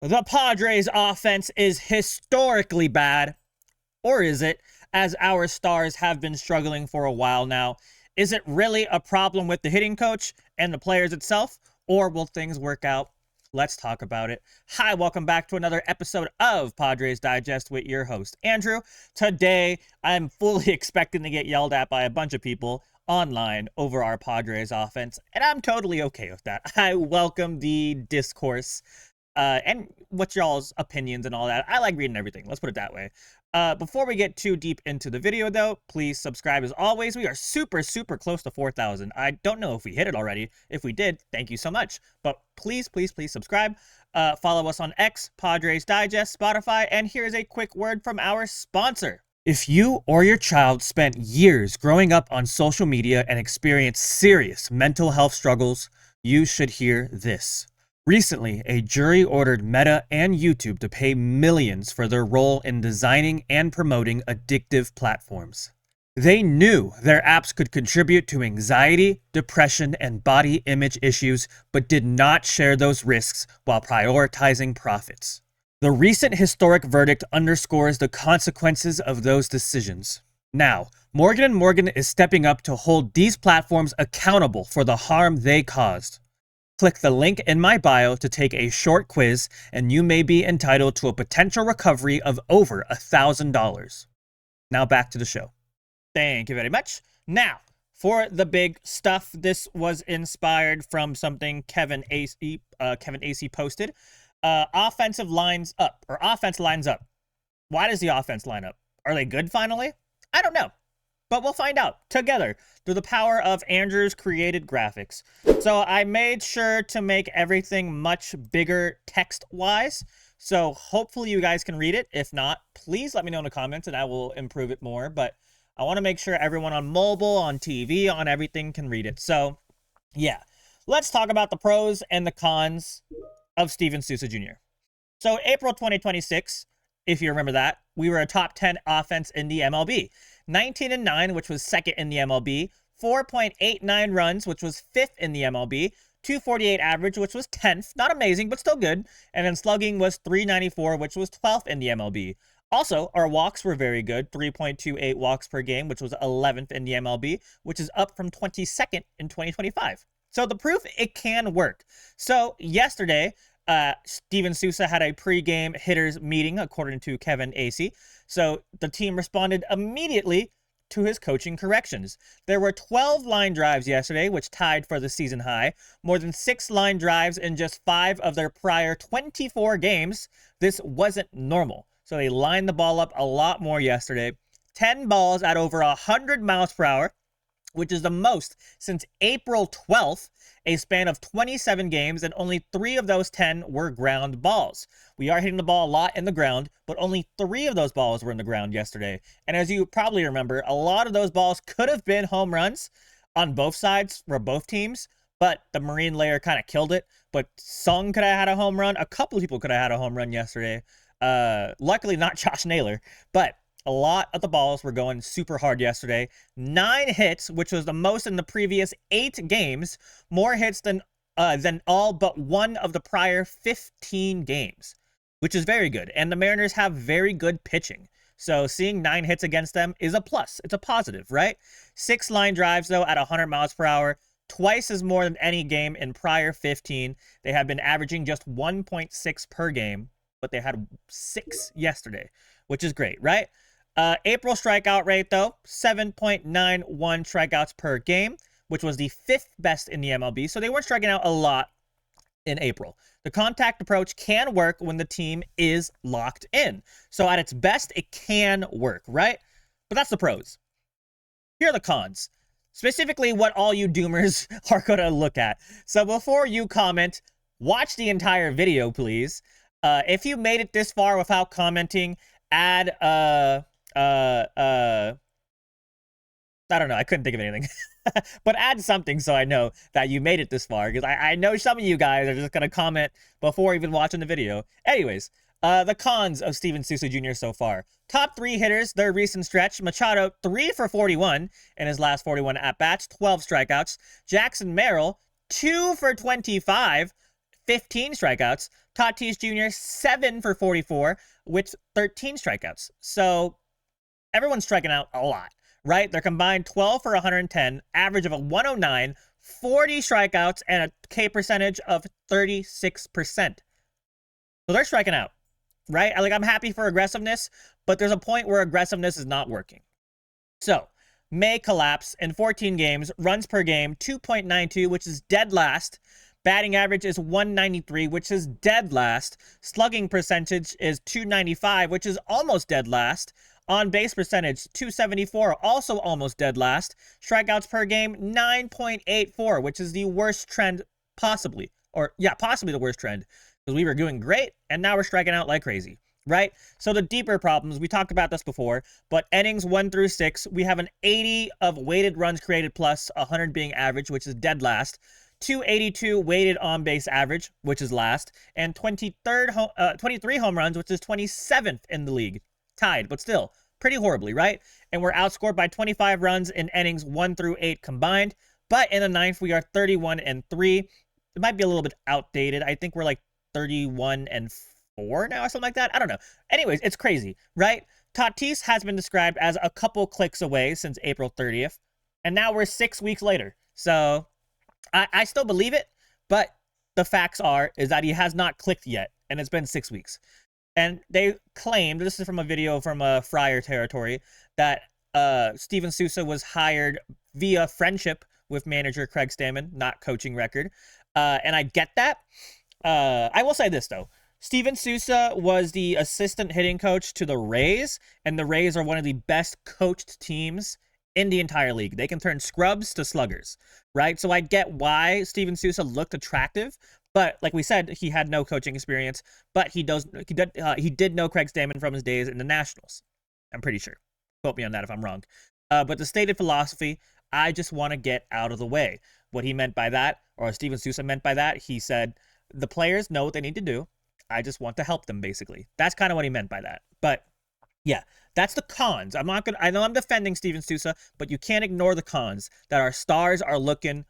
The Padres offense is historically bad. Or is it, as our stars have been struggling for a while now? Is it really a problem with the hitting coach and the players itself? Or will things work out? Let's talk about it. Hi, welcome back to another episode of Padres Digest with your host, Andrew. Today, I'm fully expecting to get yelled at by a bunch of people online over our Padres offense, and I'm totally okay with that. I welcome the discourse and what y'all's opinions and all that. I like reading everything. Let's put it that way. Before we get too deep into the video, though, please subscribe as always. We are super close to 4,000. I don't know if we hit it already. If we did, thank you so much. But please subscribe. Follow us on X, Padres Digest, Spotify, and here's a quick word from our sponsor. If you or your child spent years growing up on social media and experienced serious mental health struggles, you should hear this. Recently, a jury ordered Meta and YouTube to pay millions for their role in designing and promoting addictive platforms. They knew their apps could contribute to anxiety, depression, and body image issues, but did not share those risks while prioritizing profits. The recent historic verdict underscores the consequences of those decisions. Now, Morgan & Morgan is stepping up to hold these platforms accountable for the harm they caused. Click the link in my bio to take a short quiz, and you may be entitled to a potential recovery of over $1,000. Now back to the show. Thank you very much. Now, for the big stuff, this was inspired from something Kevin AC posted. Offense lines up. Why does the offense line up? Are they good finally? I don't know. But we'll find out together through the power of Andrew's created graphics. So I made sure to make everything much bigger text-wise. So hopefully you guys can read it. If not, please let me know in the comments and I will improve it more. But I want to make sure everyone on mobile, on TV, on everything can read it. So yeah, let's talk about the pros and the cons of Steven Souza Jr. So April 2026, if you remember that, we were a top 10 offense in the MLB. 19-9, which was second in the MLB, 4.89 runs, which was fifth in the MLB, 248 average, which was 10th, not amazing, but still good, and then slugging was 394, which was 12th in the MLB. Also, our walks were very good, 3.28 walks per game, which was 11th in the MLB, which is up from 22nd in 2025. So the proof it can work. So yesterday, Steven Souza had a pre-game hitters meeting, according to Kevin AC. So the team responded immediately to his coaching corrections. There were 12 line drives yesterday, which tied for the season high. More than 6 line drives in just 5 of their prior 24 games. This wasn't normal. So they lined the ball up a lot more yesterday. 10 balls at over 100 miles per hour, which is the most since April 12th, a span of 27 games, and only 3 of those 10 were ground balls. We are hitting the ball a lot in the ground, but only 3 of those balls were in the ground yesterday. And as you probably remember, a lot of those balls could have been home runs on both sides for both teams, but the Marine layer kind of killed it. But Sung could have had a home run. A couple of people could have had a home run yesterday. Luckily not Josh Naylor, but a lot of the balls were going super hard yesterday. 9 hits, which was the most in the previous 8 games. More hits than all but one of the prior 15 games, which is very good. And the Mariners have very good pitching. So seeing 9 hits against them is a plus. It's a positive, right? 6 line drives, though, at 100 miles per hour. Twice as more than any game in prior 15. They have been averaging just 1.6 per game, but they had 6 yesterday, which is great, right? April strikeout rate, though, 7.91 strikeouts per game, which was the 5th best in the MLB. So they weren't striking out a lot in April. The contact approach can work when the team is locked in. So at its best, it can work, right? But that's the pros. Here are the cons. Specifically what all you doomers are going to look at. So before you comment, watch the entire video, please. If you made it this far without commenting, add I don't know. I couldn't think of anything. But add something so I know that you made it this far. Because I know some of you guys are just going to comment before even watching the video. Anyways, the cons of Steven Souza Jr. so far. Top 3 hitters, their recent stretch. Machado, 3 for 41 in his last 41 at-bats, 12 strikeouts. Jackson Merrill, 2 for 25, 15 strikeouts. Tatis Jr., 7 for 44 with 13 strikeouts. So everyone's striking out a lot, right? They're combined 12 for 110, average of a 109, 40 strikeouts, and a K percentage of 36%. So they're striking out, right? I'm happy for aggressiveness, but there's a point where aggressiveness is not working. So May collapse in 14 games, runs per game, 2.92, which is dead last. Batting average is 193, which is dead last. Slugging percentage is 295, which is almost dead last. On base percentage, 274, also almost dead last. Strikeouts per game, 9.84, which is the worst trend possibly. Possibly the worst trend. Because we were doing great, and now we're striking out like crazy, right? So the deeper problems, we talked about this before, but innings 1 through 6, we have an 80 of weighted runs created plus, 100 being average, which is dead last. 282 weighted on-base average, which is last, and 23 home runs, which is 27th in the league. Tied, but still, pretty horribly, right? And we're outscored by 25 runs in innings 1 through 8 combined, but in the 9th, we are 31-3. It might be a little bit outdated. I think we're like 31-4 now or something like that. I don't know. Anyways, it's crazy, right? Tatis has been described as a couple clicks away since April 30th, and now we're 6 weeks later. So I still believe it, but the facts is that he has not clicked yet, and it's been 6 weeks. And they claimed, this is from a video from Friar territory, that Steven Souza was hired via friendship with manager Craig Stammen, not coaching record. And I get that. I will say this, though. Steven Souza was the assistant hitting coach to the Rays, and the Rays are one of the best coached teams in the entire league. They can turn scrubs to sluggers, right? So I get why Steven Souza looked attractive, but like we said, he had no coaching experience, but he did know Craig Stammen from his days in the Nationals. I'm pretty sure. Quote me on that if I'm wrong. But the stated philosophy, I just want to get out of the way. What he meant by that, or Steven Souza meant by that, he said, the players know what they need to do. I just want to help them, basically. That's kind of what he meant by that. But yeah, that's the cons. I know I'm defending Steven Souza, but you can't ignore the cons, that our stars are looking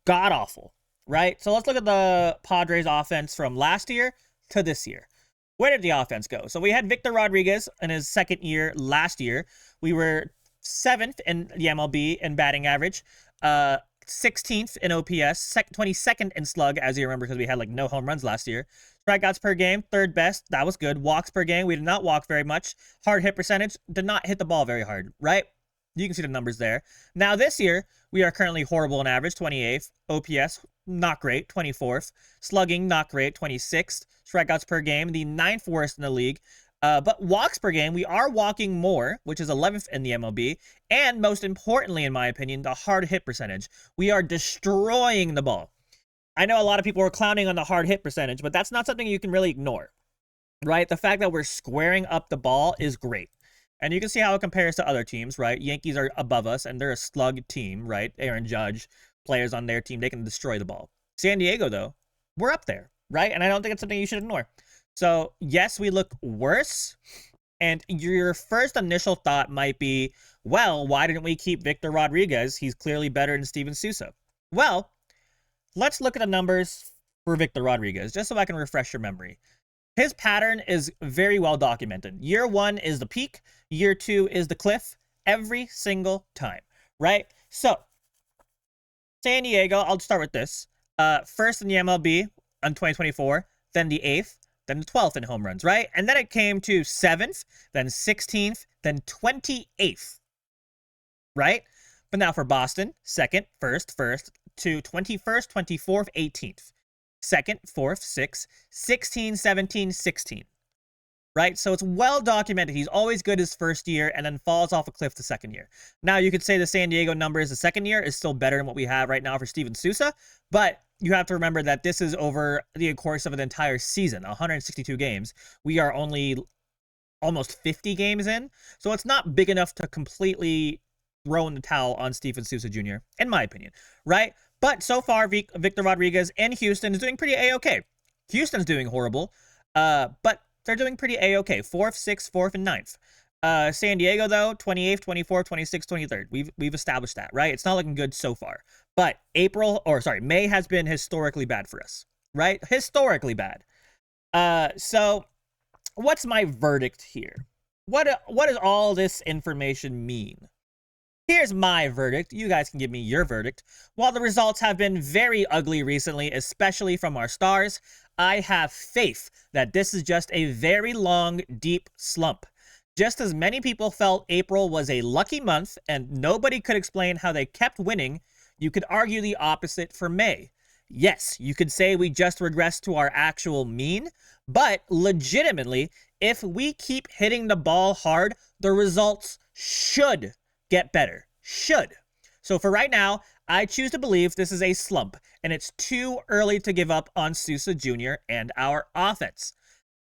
god-awful, right? So let's look at the Padres offense from last year to this year. Where did the offense go? So we had Victor Rodriguez in his second year last year. We were 7th in the MLB in batting average, 16th in OPS, 22nd in slug, as you remember, because we had no home runs last year. Strikeouts per game, 3rd best. That was good. Walks per game, we did not walk very much. Hard hit percentage, did not hit the ball very hard, right? You can see the numbers there. Now this year, we are currently horrible in average, 28th. OPS, not great, 24th. Slugging, not great, 26th. Strikeouts per game, the 9th worst in the league. But walks per game, we are walking more, which is 11th in the MLB. And most importantly, in my opinion, the hard hit percentage. We are destroying the ball. I know a lot of people are clowning on the hard hit percentage, but that's not something you can really ignore, right? The fact that we're squaring up the ball is great. And you can see how it compares to other teams, right? Yankees are above us, and they're a slug team, right? Aaron Judge, players on their team, they can destroy the ball. San Diego, though, we're up there, right? And I don't think it's something you should ignore. So, yes, we look worse. And your first initial thought might be, well, why didn't we keep Victor Rodriguez? He's clearly better than Steven Souza. Well, let's look at the numbers for Victor Rodriguez, just so I can refresh your memory. His pattern is very well documented. Year 1 is the peak. Year 2 is the cliff. Every single time, right? So, San Diego, I'll start with this. First in the MLB in 2024, then the 8th, then the 12th in home runs, right? And then it came to 7th, then 16th, then 28th, right? But now for Boston, 2nd, 1st, to 21st, 24th, 18th. 2nd, 4th, 6th, 16, 17, 16. Right? So it's well documented. He's always good his first year and then falls off a cliff the second year. Now, you could say the San Diego numbers the second year is still better than what we have right now for Steven Souza, but you have to remember that this is over the course of an entire season, 162 games. We are only almost 50 games in, so it's not big enough to completely throw in the towel on Steven Souza Jr., in my opinion, right? But so far, Victor Rodriguez in Houston is doing pretty A-okay. Houston's doing horrible, but they're doing pretty A-okay. 4th, 6th, 4th, and 9th. San Diego, though, 28th, 24th, 26th, 23rd. We've established that, right? It's not looking good so far. But May has been historically bad for us, right? Historically bad. So what's my verdict here? What does all this information mean? Here's my verdict. You guys can give me your verdict. While the results have been very ugly recently, especially from our stars, I have faith that this is just a very long, deep slump. Just as many people felt April was a lucky month and nobody could explain how they kept winning, you could argue the opposite for May. Yes, you could say we just regressed to our actual mean, but legitimately, if we keep hitting the ball hard, the results should get better. Should. So for right now, I choose to believe this is a slump, and it's too early to give up on Sousa Jr. and our offense.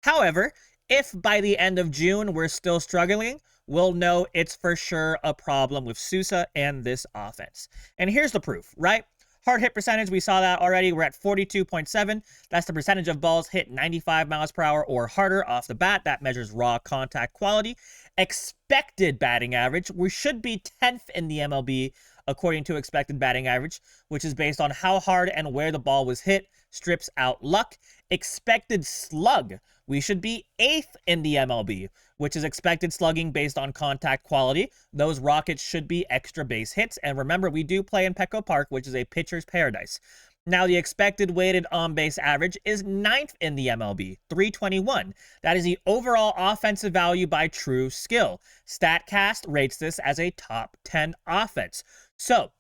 However, if by the end of June we're still struggling, we'll know it's for sure a problem with Sousa and this offense. And here's the proof, right? Hard hit percentage, we saw that already. We're at 42.7. That's the percentage of balls hit 95 miles per hour or harder off the bat. That measures raw contact quality. Expected batting average, we should be 10th in the MLB according to expected batting average, which is based on how hard and where the ball was hit, strips out luck. Expected slug, we should be 8th in the MLB, which is expected slugging based on contact quality. Those rockets should be extra base hits. And remember, we do play in Petco Park, which is a pitcher's paradise. Now, the expected weighted on-base average is 9th in the MLB, 321. That is the overall offensive value by true skill. StatCast rates this as a top 10 offense. So,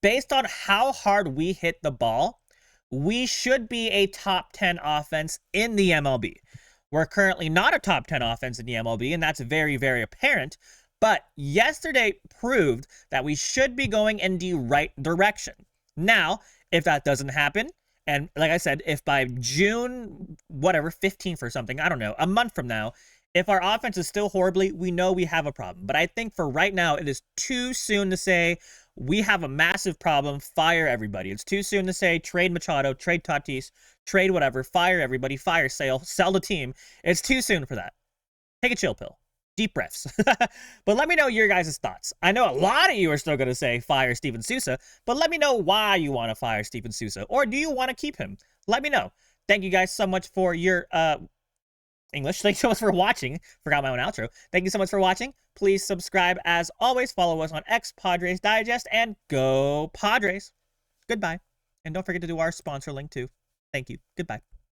based on how hard we hit the ball, we should be a top 10 offense in the MLB. We're currently not a top 10 offense in the MLB, and that's very, very apparent. But yesterday proved that we should be going in the right direction. Now, if that doesn't happen, and like I said, if by June, whatever, 15th or something, I don't know, a month from now, if our offense is still horribly, we know we have a problem. But I think for right now, it is too soon to say we have a massive problem, fire everybody. It's too soon to say trade Machado, trade Tatis, trade whatever, fire everybody, fire sale, sell the team. It's too soon for that. Take a chill pill. Deep breaths. But let me know your guys' thoughts. I know a lot of you are still going to say fire Steven Sousa, but let me know why you want to fire Steven Sousa, or do you want to keep him? Let me know. Thank you guys so much for your English. Thanks so much for watching. Forgot my own outro. Thank you so much for watching. Please subscribe as always. Follow us on X, Padres Digest, and go Padres. Goodbye. And don't forget to do our sponsor link too. Thank you. Goodbye.